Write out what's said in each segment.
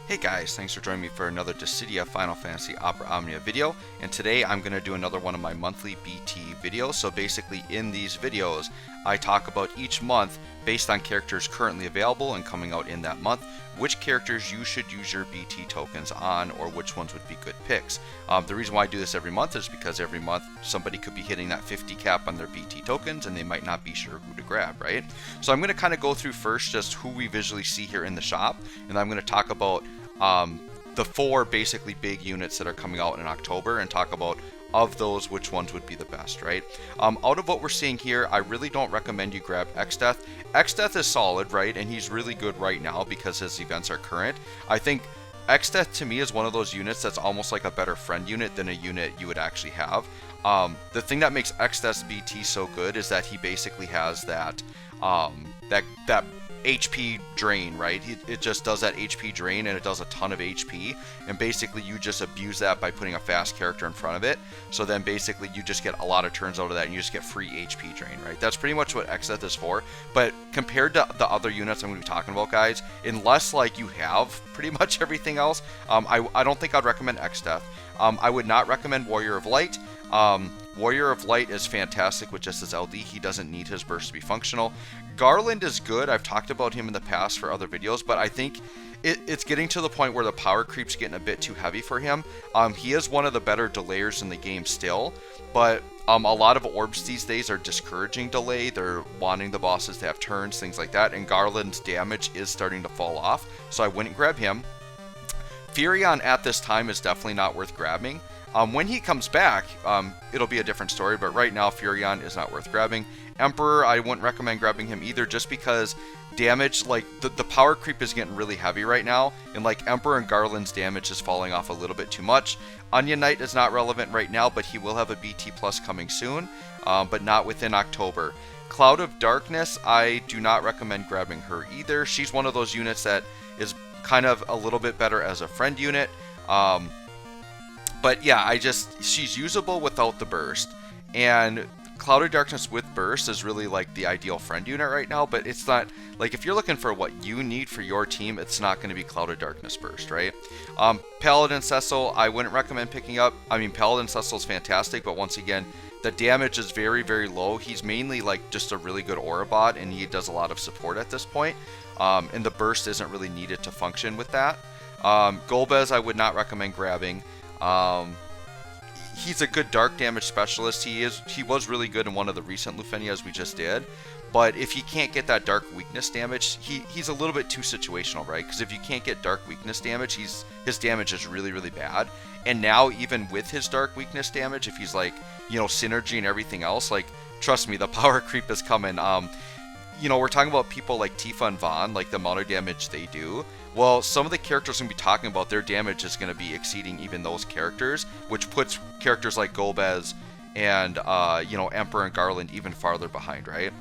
Hey guys, thanks for joining me for another Dissidia Final Fantasy Opera Omnia video, and today I'm going to do another one of my monthly BT videos. So basically in these videos, I talk about each month, based on characters currently available and coming out in that month, which characters you should use your BT tokens on, or which ones would be good picks. The reason why I do this every month is because every month somebody could be hitting that 50 cap on their BT tokens and they might not be sure who to grab, right? So I'm going to kind of go through first just who we visually see here in the shop, and I'm going to talk about the four basically big units that are coming out in October and talk about of those which ones would be the best, right? Out of what we're seeing here, I really don't recommend you grab X-Death. X-Death is solid, right? And he's really good right now because his events are current. I think X-Death to me is one of those units that's almost like a better friend unit than a unit you would actually have. The thing that makes X-Death's BT so good is that he basically has that that HP drain, right? It just does that HP drain, and it does a ton of HP, and basically you just abuse that by putting a fast character in front of it. So then basically you just get a lot of turns out of that and you just get free HP drain, right? That's pretty much what X-Death is for. But compared to the other units I'm going to be talking about, guys, unless like you have pretty much everything else, I don't think I'd recommend X-Death. I would not recommend Warrior of Light. Warrior of Light is fantastic with just his LD. He doesn't need his burst to be functional. Garland is good. I've talked about him in the past for other videos, but I think it's getting to the point where the power creep's getting a bit too heavy for him. He is one of the better delayers in the game still, but a lot of orbs these days are discouraging delay. They're wanting the bosses to have turns, things like that, and Garland's damage is starting to fall off, so I wouldn't grab him. Furion at this time is definitely not worth grabbing. When he comes back, it'll be a different story, but right now Furion is not worth grabbing. Emperor, I wouldn't recommend grabbing him either, just because damage, like the power creep is getting really heavy right now, and like Emperor and Garland's damage is falling off a little bit too much. Onion Knight is not relevant right now, but he will have a BT plus coming soon, but not within October. Cloud of Darkness, I do not recommend grabbing her either. She's one of those units that is kind of a little bit better as a friend unit. But yeah, she's usable without the burst, and Cloud of Darkness with burst is really like the ideal friend unit right now, but it's not, like if you're looking for what you need for your team, it's not going to be Cloud of Darkness burst, right? Paladin Cecil, I wouldn't recommend picking up. I mean, Paladin Cecil is fantastic, but once again, the damage is very, very low. He's mainly like just a really good aura bot, and he does a lot of support at this point, and the burst isn't really needed to function with that. Goldbez, I would not recommend grabbing. He's a good dark damage specialist. He was really good in one of the recent Lufenias we just did, but if he can't get that dark weakness damage, he's a little bit too situational, right? Because if you can't get dark weakness damage, his damage is really, really bad. And now even with his dark weakness damage, if he's like, you know, synergy and everything else, like trust me, the power creep is coming. You know, we're talking about people like Tifa and Vaughn, like the amount of damage they do. Well, some of the characters we're going to be talking about, their damage is going to be exceeding even those characters, which puts characters like Goldbez and, you know, Emperor and Garland even farther behind, right?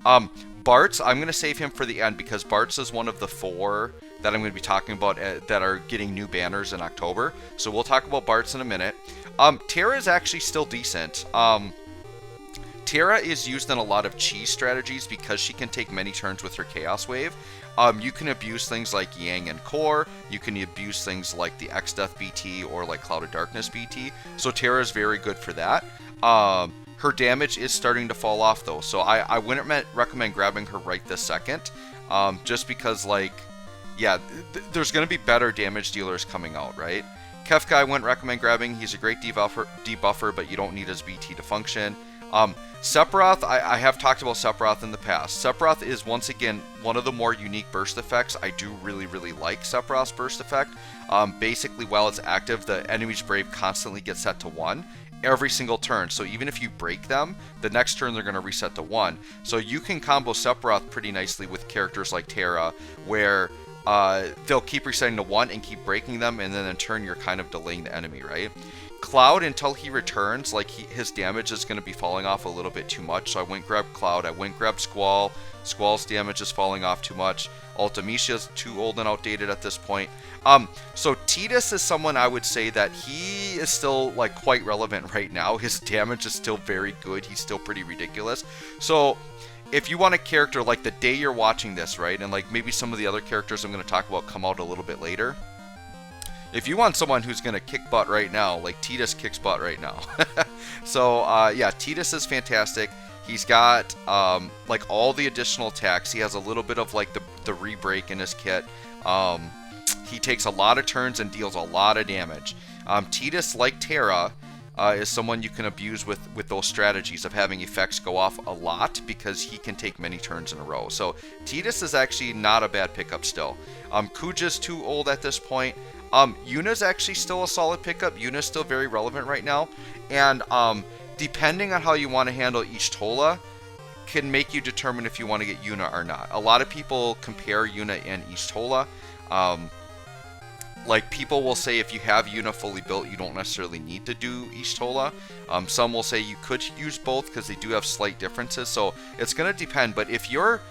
Bartz, I'm going to save him for the end because Bartz is one of the four that I'm going to be talking about that are getting new banners in October. So we'll talk about Bartz in a minute. Terra is actually still decent. Terra is used in a lot of cheese strategies because she can take many turns with her Chaos Wave. You can abuse things like Yang and Core. You can abuse things like the X-Death BT or like Cloud of Darkness BT. So Terra is very good for that. Her damage is starting to fall off though, so I wouldn't recommend grabbing her right this second. Just because, like, yeah, there's going to be better damage dealers coming out, right? Kefka I wouldn't recommend grabbing. He's a great debuffer, but you don't need his BT to function. Sephiroth, I have talked about Sephiroth in the past. Sephiroth is, once again, one of the more unique burst effects. I do really, really like Sephiroth's burst effect. Basically, while it's active, the enemy's Brave constantly gets set to 1 every single turn. So even if you break them, the next turn they're going to reset to 1. So you can combo Sephiroth pretty nicely with characters like Terra, where they'll keep resetting to 1 and keep breaking them, and then in turn you're kind of delaying the enemy, right? Cloud, until he returns, like his damage is going to be falling off a little bit too much, so I wouldn't grab Cloud. I wouldn't grab Squall. Squall's damage is falling off too much. Ultimicia's too old and outdated at this point. So Tidus is someone I would say that he is still like quite relevant right now. His damage is still very good. He's still pretty ridiculous. So if you want a character like the day you're watching this, right, and like maybe some of the other characters I'm going to talk about come out a little bit later, if you want someone who's going to kick butt right now, like Tidus kicks butt right now. So yeah, Tidus is fantastic. He's got like all the additional attacks. He has a little bit of like the re-break in his kit. He takes a lot of turns and deals a lot of damage. Tidus, like Terra, is someone you can abuse with those strategies of having effects go off a lot, because he can take many turns in a row. So Tidus is actually not a bad pickup still. Kuja's too old at this point. Yuna's actually still a solid pickup. Yuna's still very relevant right now. And depending on how you want to handle Y'shtola, can make you determine if you want to get Yuna or not. A lot of people compare Yuna and Y'shtola. Like, people will say if you have Yuna fully built, you don't necessarily need to do Y'shtola. Some will say you could use both because they do have slight differences. So it's going to depend. But if you're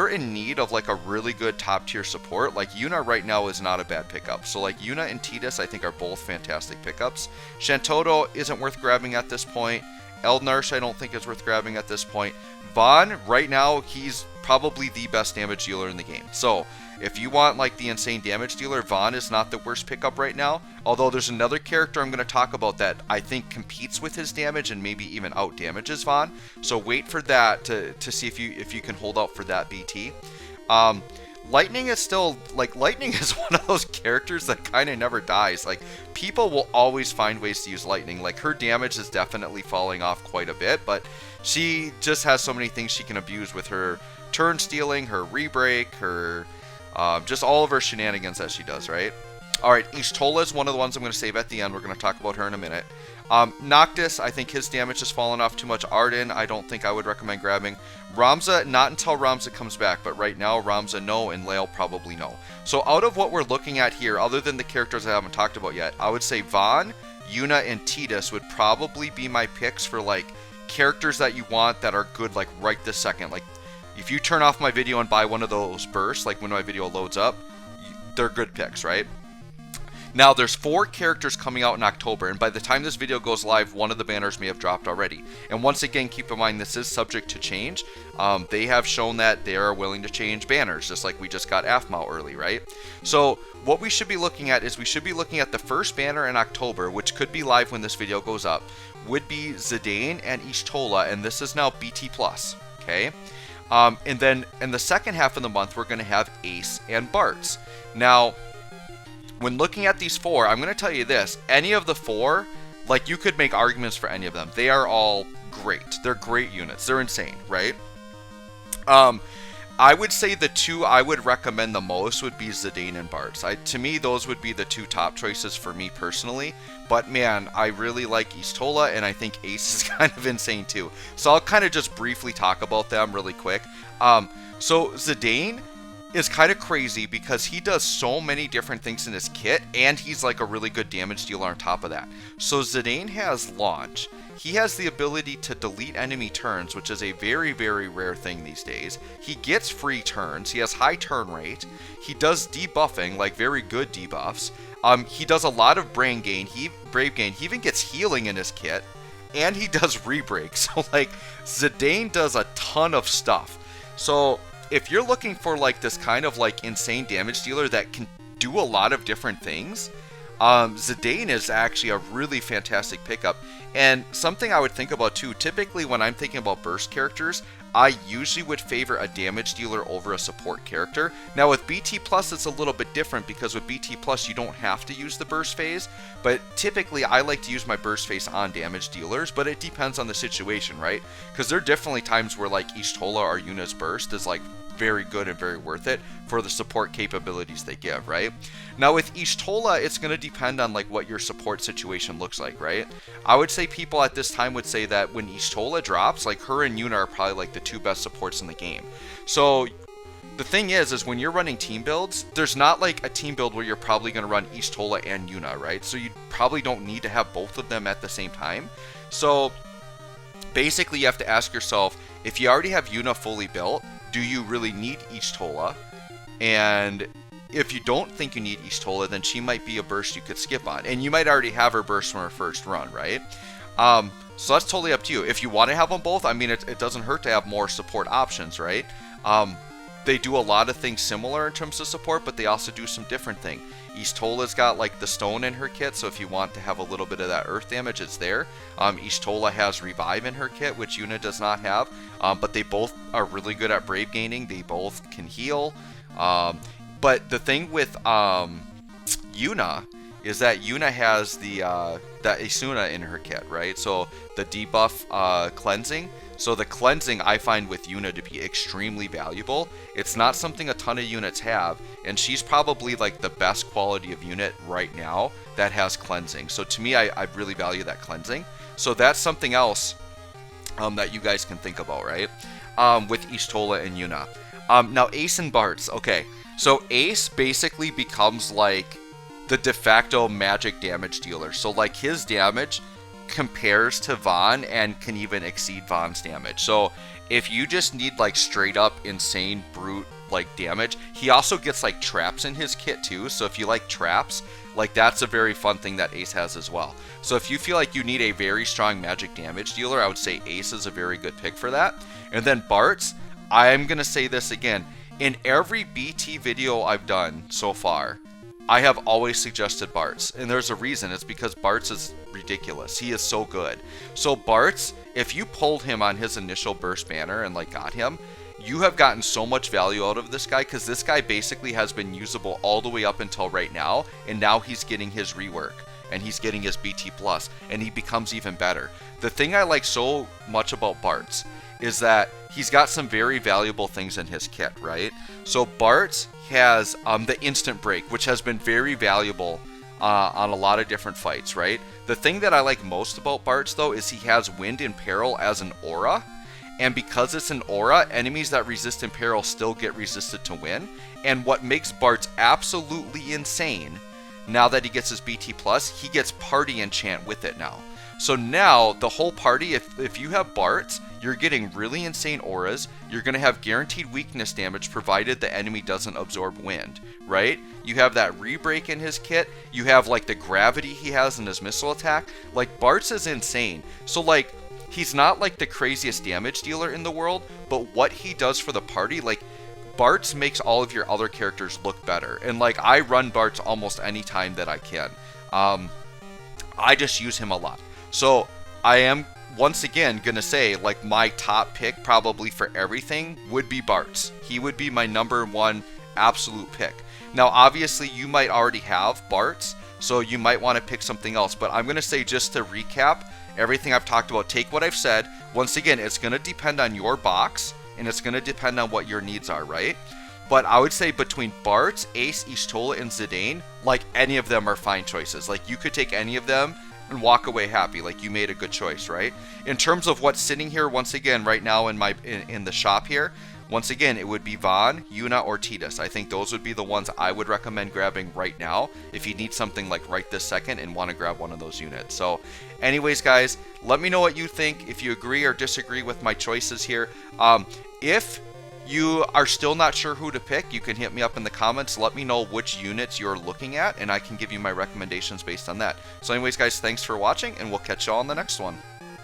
in need of like a really good top tier support, like Yuna right now is not a bad pickup. So like Yuna and Tidus I think are both fantastic pickups. Shantoto isn't worth grabbing at this point. Eldnarsh I don't think is worth grabbing at this point. Vaughn right now, he's probably the best damage dealer in the game. So if you want like the insane damage dealer, Vaughn is not the worst pickup right now. Although there's another character I'm going to talk about that I think competes with his damage and maybe even out damages Vaughn. So wait for that to see if you can hold out for that BT. Lightning is still, like, Lightning is one of those characters that kind of never dies. Like, people will always find ways to use Lightning. Like, her damage is definitely falling off quite a bit, but she just has so many things she can abuse with her turn stealing, her re-break, her just all of her shenanigans that she does, right? Alright, Y'shtola is one of the ones I'm going to save at the end. We're going to talk about her in a minute. Noctis, I think his damage has fallen off too much. Arden, I don't think I would recommend grabbing. Ramza, not until Ramza comes back, but right now, Ramza no, and Lael probably no. So out of what we're looking at here, other than the characters I haven't talked about yet, I would say Vaughn, Yuna, and Tidus would probably be my picks for like characters that you want that are good like right this second. Like, if you turn off my video and buy one of those bursts, like when my video loads up, they're good picks, right? Now, there's 4 characters coming out in October, and by the time this video goes live, one of the banners may have dropped already. And once again, keep in mind, this is subject to change. They have shown that they are willing to change banners, just like we just got Aphmau early, right? So, what we should be looking at is we should be looking at the first banner in October, which could be live when this video goes up, would be Zidane and Y'shtola, and this is now BT+, okay? And then in the second half of the month, we're going to have Ace and Bartz. Now, when looking at these 4, I'm going to tell you this. Any of the 4, like, you could make arguments for any of them. They are all great. They're great units. They're insane, right? I would say the 2 I would recommend the most would be Zidane and Bartz. To me, those would be the 2 top choices for me personally. But man, I really like Y'shtola, and I think Ace is kind of insane too. So I'll kind of just briefly talk about them really quick. So Zidane is kind of crazy because he does so many different things in his kit, and he's like a really good damage dealer on top of that. So Zidane has launch. He has the ability to delete enemy turns, which is a very, very rare thing these days. He gets free turns. He has high turn rate. He does debuffing, like very good debuffs. He does a lot of brave gain. He even gets healing in his kit, and he does re-break. So like Zidane does a ton of stuff. So if you're looking for like this kind of like insane damage dealer that can do a lot of different things, Zidane is actually a really fantastic pickup. And something I would think about too, typically when I'm thinking about burst characters, I usually would favor a damage dealer over a support character. Now with BT Plus it's a little bit different because with BT Plus you don't have to use the burst phase, but typically I like to use my burst phase on damage dealers, but it depends on the situation, right? Because there are definitely times where like Y'shtola or Yuna's burst is like very good and very worth it for the support capabilities they give, right? Now with Y'shtola, it's going to depend on like what your support situation looks like, right? I would say people at this time would say that when Y'shtola drops, like her and Yuna are probably like the 2 best supports in the game. So the thing is when you're running team builds, there's not like a team build where you're probably going to run Y'shtola and Yuna, right? So you probably don't need to have both of them at the same time. So basically you have to ask yourself, if you already have Yuna fully built, do you really need Y'shtola? And if you don't think you need Y'shtola, then she might be a burst you could skip on. And you might already have her burst from her first run, right? So that's totally up to you. If you want to have them both, I mean, it doesn't hurt to have more support options, right? they do a lot of things similar in terms of support, but they also do some different thing. Y'shtola's got like the stone in her kit, so if you want to have a little bit of that earth damage, it's there. Y'shtola has revive in her kit, which Yuna does not have, but they both are really good at brave gaining. They both can heal. But the thing with Yuna is that Yuna has the that Isuna in her kit, right? So the debuff cleansing. So the cleansing I find with Yuna to be extremely valuable. It's not something a ton of units have, and she's probably like the best quality of unit right now that has cleansing. So to me, I really value that cleansing. So that's something else that you guys can think about, right? With Y'shtola and Yuna. Now Ace and Bartz. Okay, so Ace basically becomes like the de facto magic damage dealer. So like his damage compares to Vaughn and can even exceed Vaughn's damage. So if you just need like straight up insane brute like damage, he also gets like traps in his kit too. So if you like traps, like that's a very fun thing that Ace has as well. So if you feel like you need a very strong magic damage dealer, I would say Ace is a very good pick for that. And then Bartz, I'm gonna say this again, in every BT video I've done so far, I have always suggested Bartz, and there's a reason. It's because Bartz is ridiculous. He is so good. So Bartz, if you pulled him on his initial burst banner and like got him, you have gotten so much value out of this guy, because this guy basically has been usable all the way up until right now, and now he's getting his rework and he's getting his BT plus, and he becomes even better. The thing I like so much about Bartz is that he's got some very valuable things in his kit, right? So Bartz has the instant break, which has been very valuable on a lot of different fights, right? The thing that I like most about Bartz though is he has Wind in Peril as an aura, and because it's an aura, enemies that resist in peril still get resisted to win. And what makes Bartz absolutely insane, now that he gets his BT plus, he gets party enchant with it now. So now the whole party, if you have Bartz, you're getting really insane auras. You're going to have guaranteed weakness damage provided the enemy doesn't absorb wind, right? You have that rebreak in his kit. You have like the gravity he has in his missile attack. Like Bartz is insane. So like he's not like the craziest damage dealer in the world, but what he does for the party, like Bartz makes all of your other characters look better. And like I run Bartz almost any time that I can. I just use him a lot. So I am once again gonna say like my top pick probably for everything would be Bartz. He would be my number one absolute pick. Now obviously you might already have Bartz, so you might want to pick something else, but I'm gonna say, just to recap everything I've talked about, take what I've said. Once again, it's gonna depend on your box and it's gonna depend on what your needs are, right? But I would say between Bartz, Ace, Y'shtola, and Zidane, like any of them are fine choices. Like you could take any of them and walk away happy, like you made a good choice, right? In terms of what's sitting here, once again, right now in the shop here, once again, it would be Vaughn, Yuna, or Tidus. I think those would be the ones I would recommend grabbing right now if you need something like right this second and want to grab one of those units. So anyways, guys, let me know what you think, if you agree or disagree with my choices here. If you are still not sure who to pick, you can hit me up in the comments. Let me know which units you're looking at, and I can give you my recommendations based on that. So anyways, guys, thanks for watching, and we'll catch you all in the next one.